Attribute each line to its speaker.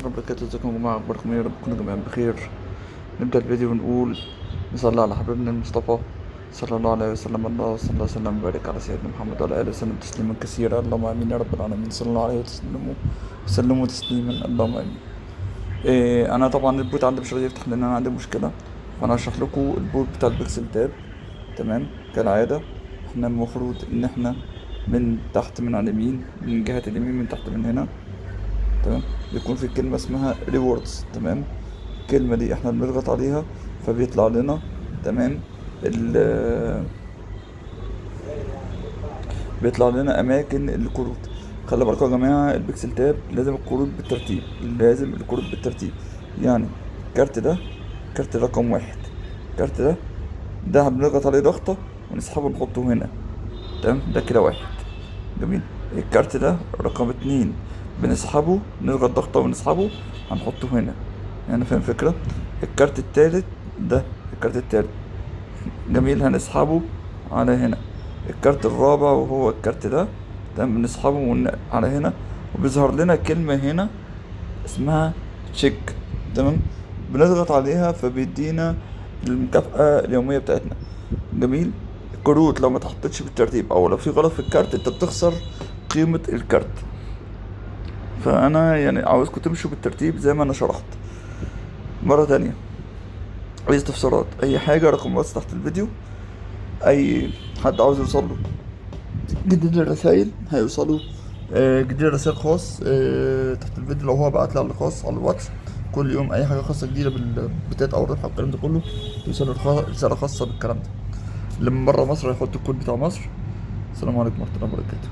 Speaker 1: الله وبركاته. ازيكم يا جماعة؟ اخباركم ايه؟ يا رب تكونوا جميعا بخير. نبدأ الفيديو ونقول نصلي على حبيبنا المصطفى صلى الله عليه وسلم. الله صلى الله وسلم وبارك على سيدنا محمد وعلى آله وسلم تسليما كثيرا. اللهم آمين يا رب العالمين. صلى الله عليه وسلموا تسليما. اللهم آمين. أنا طبعا البوت عندي مش راضي يفتح لأن أنا عندي مشكلة، فأنا هشرح لكم البوت بتاع البيكسل تاب. تمام. كالعادة احنا المفروض إن احنا من تحت من على اليمين، من جهة اليمين من تحت من هنا، تمام، بيكون في كلمة اسمها ريوردز. تمام. الكلمة دي احنا بنضغط عليها فبيطلع لنا، تمام، بيطلع لنا اماكن الكروت. خلي بالكم يا جماعة، البيكسل تاب لازم الكروت بالترتيب، لازم الكروت بالترتيب. يعني الكارت ده كارت رقم واحد، الكارت ده بنضغط عليه ضغطة ونسحبه نحطه هنا. تمام، ده كده واحد. جميل. الكارت ده رقم اتنين، بنسحبه نضغط ضغطة ونسحبه هنحطه هنا. يعني فاهم الفكرة؟ الكارت التالت ده الكارت التالت، جميل، هنسحبه على هنا. الكارت الرابع وهو الكارت ده بنسحبه على هنا، وبيظهر لنا كلمة هنا اسمها تشيك. تمام. بنضغط عليها فبيدينا المكافأة اليومية بتاعتنا. جميل. الكروت لو ما تحطتش بالترتيب او لو في غلط في الكارت انت بتخسر قيمة الكارت. فانا يعني عاوزكم تمشوا بالترتيب زي ما انا شرحت. مرة تانية، اي استفسارات اي حاجة، رقم واتس تحت الفيديو. اي حد عاوز يوصله جديد الرسايل هيوصلوا، جديد الرسائل خاص تحت الفيديو. لو هو بعت لي على الخاص على الواتس كل يوم اي حاجة خاصة جديدة بالبتات او الربح والكلام ده كله، يوصل رسالة خاصة بالكلام ده. اللي من بره مصر هيحط الكود بتاع مصر. السلام عليكم ورحمة الله وبركاته.